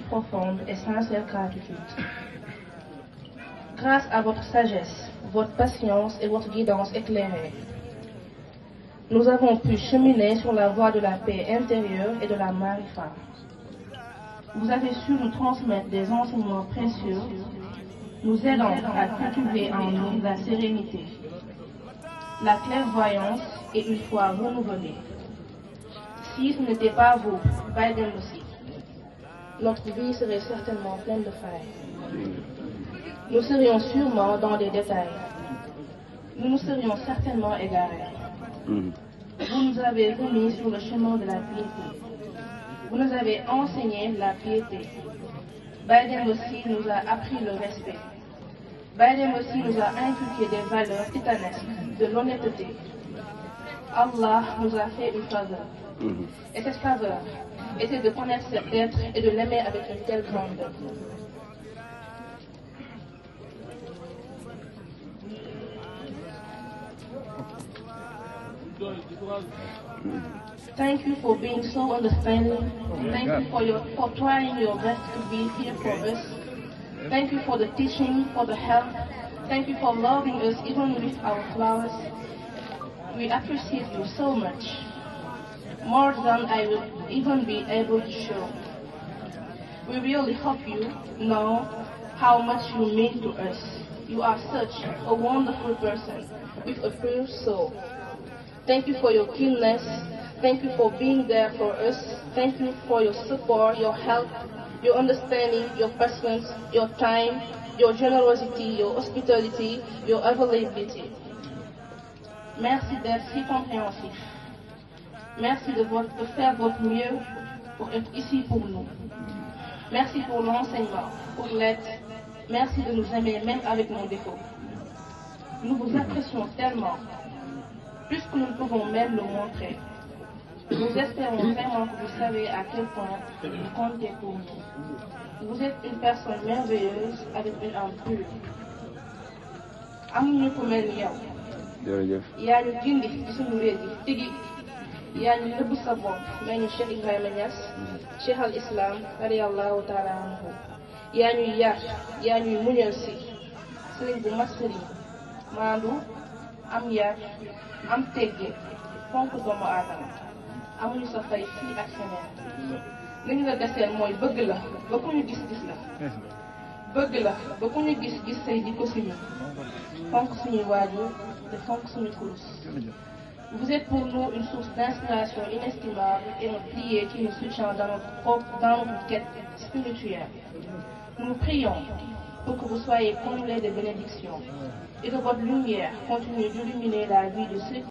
profonde et sincère gratitude. Grâce à votre sagesse, votre patience et votre guidance éclairée, nous avons pu cheminer sur la voie de la paix intérieure et de la marifa. Vous avez su nous transmettre des enseignements précieux, nous aidant à cultiver en nous la sérénité, la clairvoyance et une foi renouvelée. Si ce n'était pas vous, Biden aussi, notre vie serait certainement pleine de failles. Nous serions sûrement dans des détails. Nous nous serions certainement égarés. Vous nous avez remis sur le chemin de la piété. Vous nous avez enseigné la piété. Biden aussi nous a appris le respect. Biden aussi nous a inculqué des valeurs titanesques, de l'honnêteté. Allah nous a fait une faveur. Et cette faveur était de connaître cet être et de l'aimer avec une telle grandeur. Thank you for being so understanding. Thank you for trying your best to be here for us. Thank you for the teaching, for the help. Thank you for loving us even with our flaws. We appreciate you so much, more than I will even be able to show. We really hope you know how much you mean to us. You are such a wonderful person with a pure soul. Thank you for your keenness. Thank you for being there for us. Thank you for your support, your help, your understanding, your patience, your time, your generosity, your hospitality, your availability. Merci d'être si compréhensif. Merci de faire votre mieux pour être ici pour nous. Merci pour l'enseignement, pour l'aide. Merci de nous aimer même avec nos défauts. Nous vous apprécions tellement, plus que nous ne pouvons même le montrer. Nous espérons vraiment que vous savez à quel point vous comptez pour nous. Vous êtes une personne merveilleuse avec une âme pure. amuñu ko mel ni yow. jërëjëf. yaa ñu gindi ci suñu réew yi tigi yaa ñu nëbb sa bopp may ñu Cheikh Ibrahima Niass Cheikh al Islam radiyallahu taala anhu yaa ñuy yar yaa ñuy muñal si sëriñ bu mat sëriñ maandu am yar am tegge fonk doomu aadama amuñu sa fay fii ak feneen li ñu la deseel mooy bëgg la ba ku ñu gis-gis la bëgg la ba ku ñu gis-gis say di ko si ñu fonk suñuy waajur te fonk suñu kurus. Vous êtes pour nous une source d'inspiration inestimable et un pilier qui nous soutient dans notre quête spirituelle. Nous prions pour que vous soyez comblés de bénédictions et que votre lumière continue d'illuminer la vie de ceux